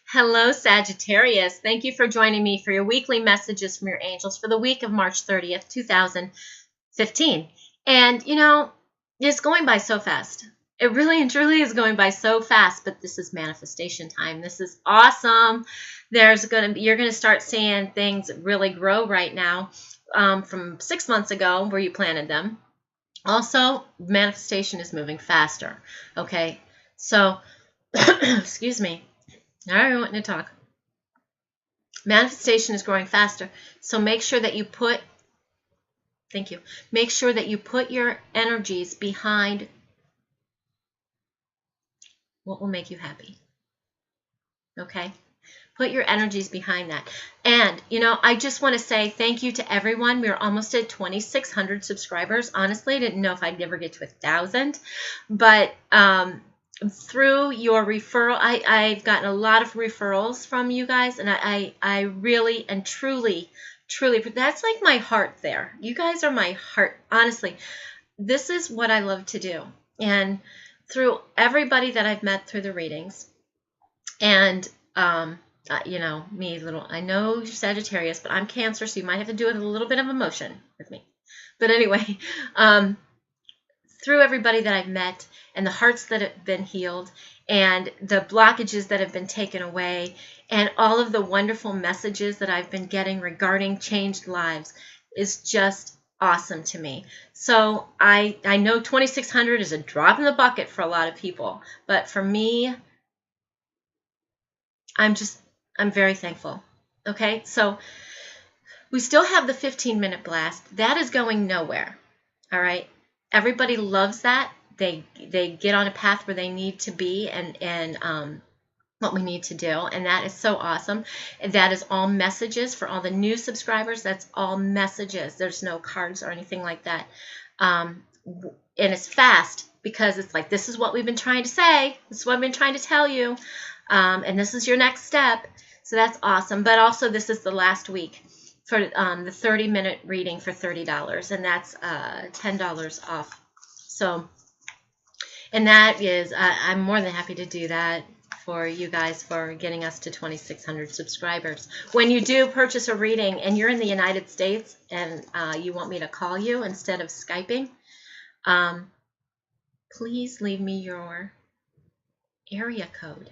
Hello, Sagittarius. Thank you for joining me for your weekly messages from your angels for the week of March 30th, 2015. And, it's going by so fast. It really and truly is going by so fast, but this is manifestation time. This is awesome. You're going to start seeing things really grow right now from 6 months ago where you planted them. Also, manifestation is moving faster. Okay, so, excuse me. I don't want to talk. Manifestation is growing faster. So make sure that you put, thank you, make sure that you put your energies behind what will make you happy. Okay? Put your energies behind that. And, I just want to say thank you to everyone. We're almost at 2,600 subscribers. Honestly, I didn't know if I'd ever get to 1,000. But through your referral, I've gotten a lot of referrals from you guys. And I really and truly, that's like my heart there. You guys are my heart. Honestly, this is what I love to do. And through everybody that I've met through the readings, and I know you're Sagittarius, but I'm Cancer, so you might have to do it with a little bit of emotion with me. But anyway, through everybody that I've met and the hearts that have been healed and the blockages that have been taken away and all of the wonderful messages that I've been getting regarding changed lives is just awesome to me. So I know 2,600 is a drop in the bucket for a lot of people, but for me, I'm very thankful. Okay, so we still have the 15-minute blast. That is going nowhere. All right, everybody loves that. They get on a path where they need to be and what we need to do, and that is so awesome. That is all messages for all the new subscribers. That's all messages. There's no cards or anything like that. And it's fast because it's like, this is what we've been trying to say. This is what I've been trying to tell you. And this is your next step. So that's awesome. But also this is the last week for the 30-minute reading for $30. And that's $10 off. So, and that is, I'm more than happy to do that for you guys for getting us to 2,600 subscribers. When you do purchase a reading and you're in the United States and you want me to call you instead of Skyping, please leave me your area code.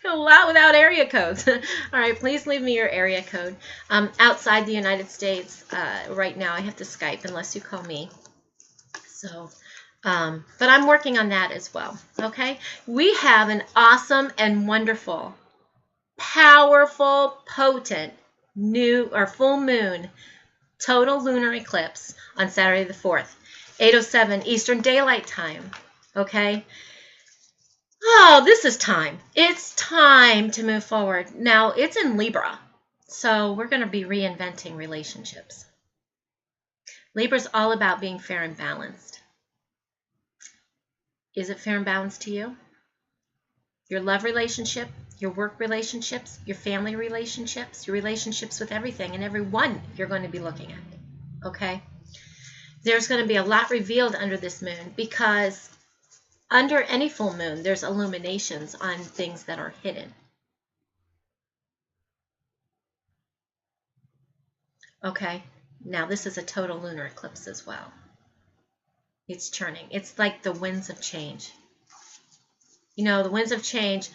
A lot without area codes. All right, please leave me your area code. Outside the United States, right now I have to Skype unless you call me. So, but I'm working on that as well. Okay, we have an awesome and wonderful, powerful, potent new or full moon total lunar eclipse on Saturday the 4th, 8:07 Eastern Daylight Time. Okay. Oh, this is time. It's time to move forward. Now, it's in Libra, so we're going to be reinventing relationships. Libra's all about being fair and balanced. Is it fair and balanced to you? Your love relationship, your work relationships, your family relationships, your relationships with everything and everyone you're going to be looking at, okay? There's going to be a lot revealed under this moon because under any full moon, there's illuminations on things that are hidden. Okay, now this is a total lunar eclipse as well. It's churning. It's like the winds of change. The winds of change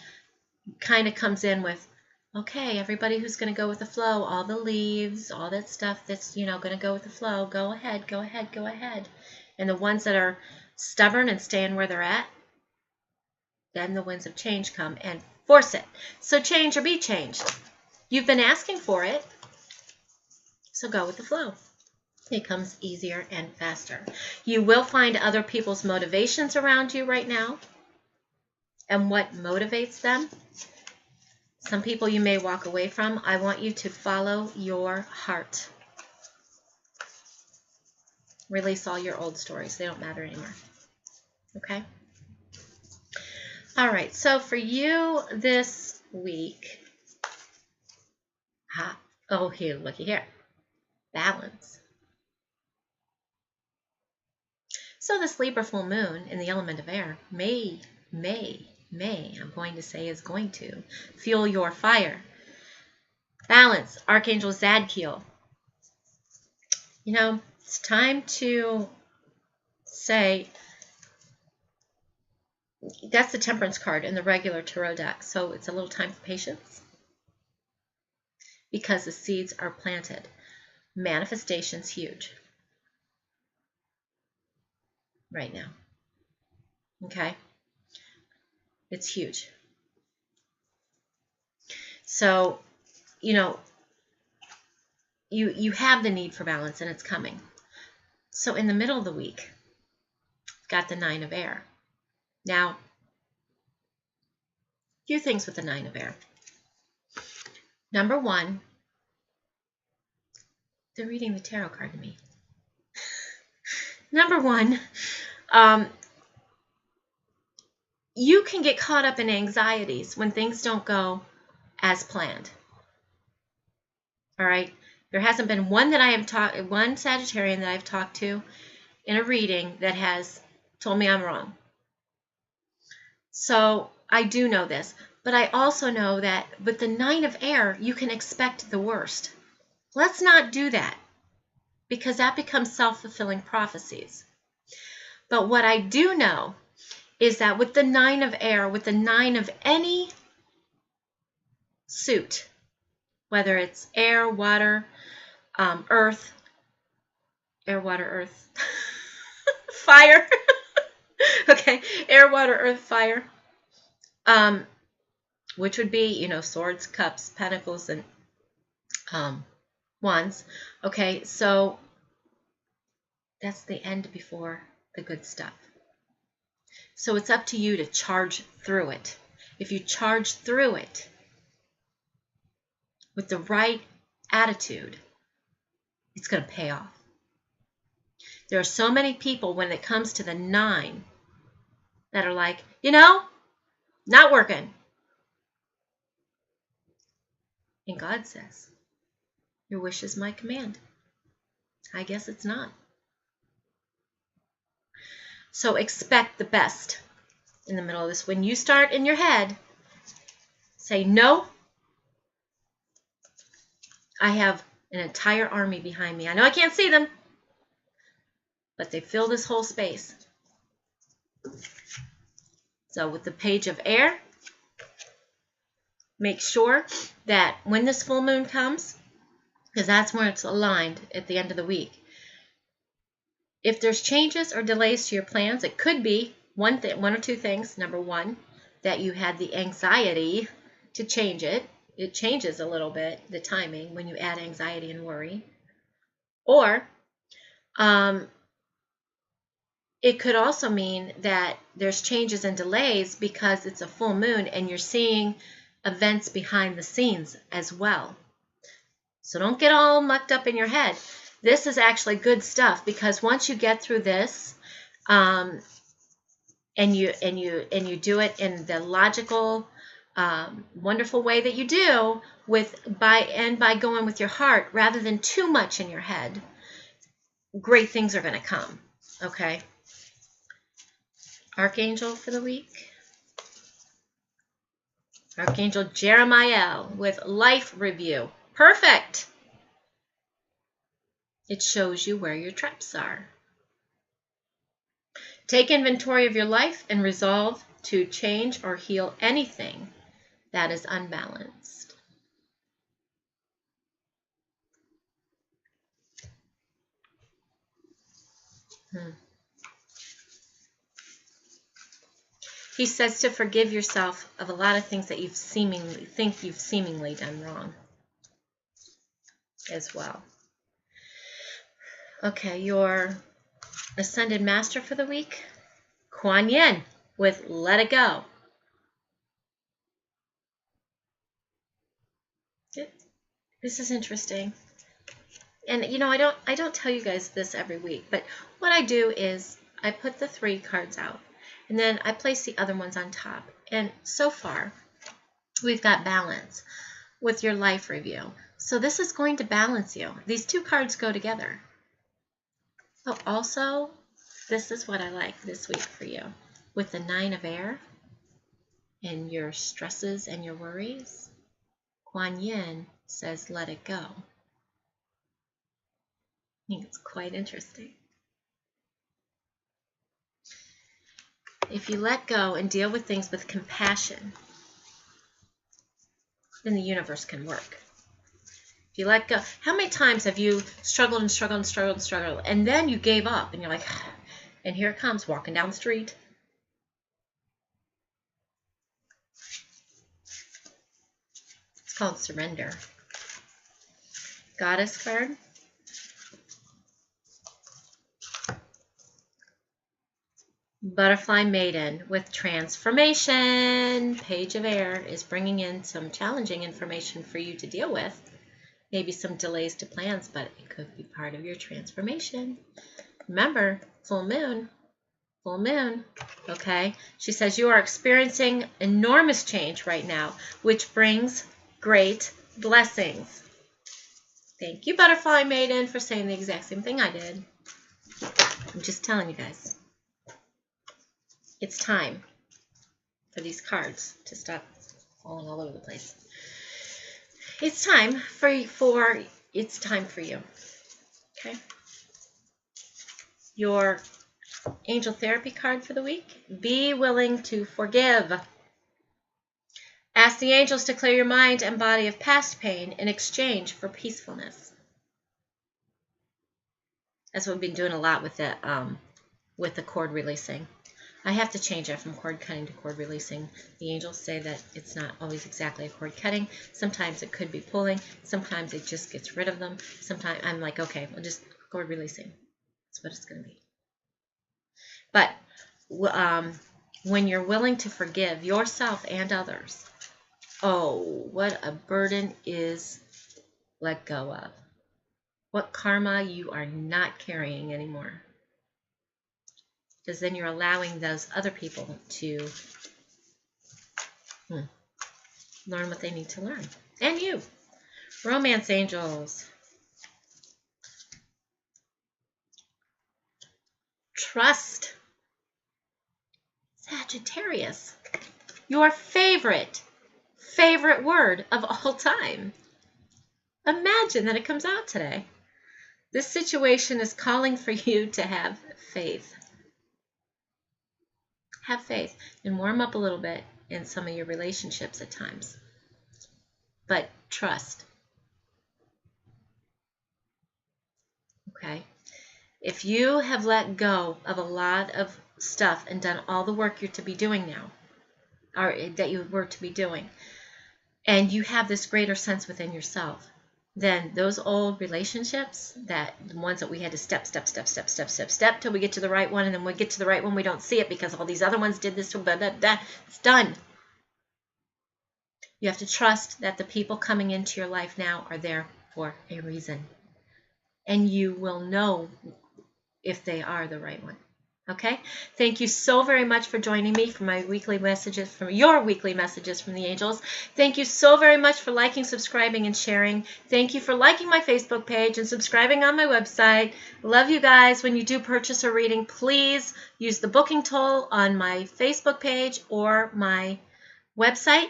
kind of comes in with, okay, everybody who's going to go with the flow, all the leaves, all that stuff that's, going to go with the flow, go ahead, go ahead, go ahead. And the ones that are stubborn and staying where they're at, then the winds of change come and force it. So change or be changed. You've been asking for it, so go with the flow. It comes easier and faster. You will find other people's motivations around you right now and what motivates them. Some people you may walk away from. I want you to follow your heart. Release all your old stories. They don't matter anymore. Okay? All right, so for you this week, here, looky here, balance. So this Libra full moon in the element of air may I'm going to say is going to fuel your fire. Balance, Archangel Zadkiel. You know, it's time to say, that's the Temperance card in the regular tarot deck, so it's a little time for patience because the seeds are planted. Manifestation's huge right now. Okay? It's huge. So, you know, you have the need for balance, and it's coming. So in the middle of the week, got the 9 of air. Now, a few things with the 9 of air. Number one, they're reading the tarot card to me. Number one, you can get caught up in anxieties when things don't go as planned. All right? There hasn't been one Sagittarian that I've talked to in a reading that has told me I'm wrong. So I do know this, but I also know that with the 9 of air, you can expect the worst. Let's not do that, because that becomes self-fulfilling prophecies. But what I do know is that with the 9 of air, with the 9 of any suit, whether it's air, water, earth, air, water, earth, fire, okay, air, water, earth, fire, which would be, you know, swords, cups, pentacles, and wands. Okay, so that's the end before the good stuff. So it's up to you to charge through it. If you charge through it with the right attitude, it's going to pay off. There are so many people when it comes to the 9 that are like, you know, not working. And God says, your wish is my command. I guess it's not. So expect the best in the middle of this. When you start in your head, say, no, I have an entire army behind me. I know I can't see them, but they fill this whole space. So with the page of air, make sure that when this full moon comes, because that's where it's aligned at the end of the week, if there's changes or delays to your plans, it could be one or two things. Number one, that you had the anxiety to change it. It changes a little bit, the timing, when you add anxiety and worry. Or it could also mean that there's changes and delays because it's a full moon and you're seeing events behind the scenes as well. So don't get all mucked up in your head. This is actually good stuff, because once you get through this, and you do it in the logical, wonderful way that you do, by going with your heart rather than too much in your head, great things are going to come. Okay. Archangel for the week, Archangel Jeremiah with Life Review. Perfect. It shows you where your traps are. Take inventory of your life and resolve to change or heal anything that is unbalanced. He says to forgive yourself of a lot of things that you've seemingly done wrong as well. Okay, your Ascended Master for the week, Kuan Yin with Let It Go. This is interesting. And you know, I don't tell you guys this every week, but what I do is I put the 3 cards out and then I place the other ones on top. And so far, we've got balance with your life review. So this is going to balance you. These 2 cards go together. Oh, also, this is what I like this week for you. With the 9 of air, and your stresses and your worries, Kuan Yin says, let it go. I think it's quite interesting. If you let go and deal with things with compassion, then the universe can work. If you let go, how many times have you struggled and struggled and struggled and struggled, and then you gave up, and you're like, and here it comes, walking down the street. It's called surrender. Goddess card. Butterfly Maiden with transformation. Page of Air is bringing in some challenging information for you to deal with. Maybe some delays to plans, but it could be part of your transformation. Remember, full moon, okay? She says you are experiencing enormous change right now, which brings great blessings. Thank you, Butterfly Maiden, for saying the exact same thing I did. I'm just telling you guys. It's time for these cards to stop falling all over the place. It's time for you. Okay? Your angel therapy card for the week. Be willing to forgive. Ask the angels to clear your mind and body of past pain in exchange for peacefulness. That's what we've been doing a lot with the cord releasing. I have to change that from cord cutting to cord releasing. The angels say that it's not always exactly a cord cutting. Sometimes it could be pulling. Sometimes it just gets rid of them. Sometimes I'm like, okay, we'll just cord releasing. That's what it's going to be. But when you're willing to forgive yourself and others, oh, what a burden is let go of. What karma you are not carrying anymore. Because then you're allowing those other people to learn what they need to learn. And you. Romance angels. Trust. Sagittarius. Your favorite word of all time. Imagine that it comes out today. This situation is calling for you to have faith. Have faith and warm up a little bit in some of your relationships at times. But trust. Okay? If you have let go of a lot of stuff and done all the work you're to be doing now, or that you were to be doing, and you have this greater sense within yourself, then those old relationships, the ones that we had to step till we get to the right one, and then when we get to the right one, we don't see it because all these other ones did this, it's done. You have to trust that the people coming into your life now are there for a reason. And you will know if they are the right one. Okay? Thank you so very much for joining me for my weekly messages, from your weekly messages from the angels. Thank you so very much for liking, subscribing, and sharing. Thank you for liking my Facebook page and subscribing on my website. Love you guys. When you do purchase a reading, please use the booking tool on my Facebook page or my website.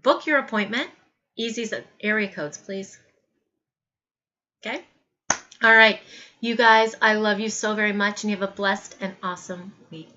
Book your appointment. Easy area codes, please. Okay? All right. You guys, I love you so very much, and you have a blessed and awesome week.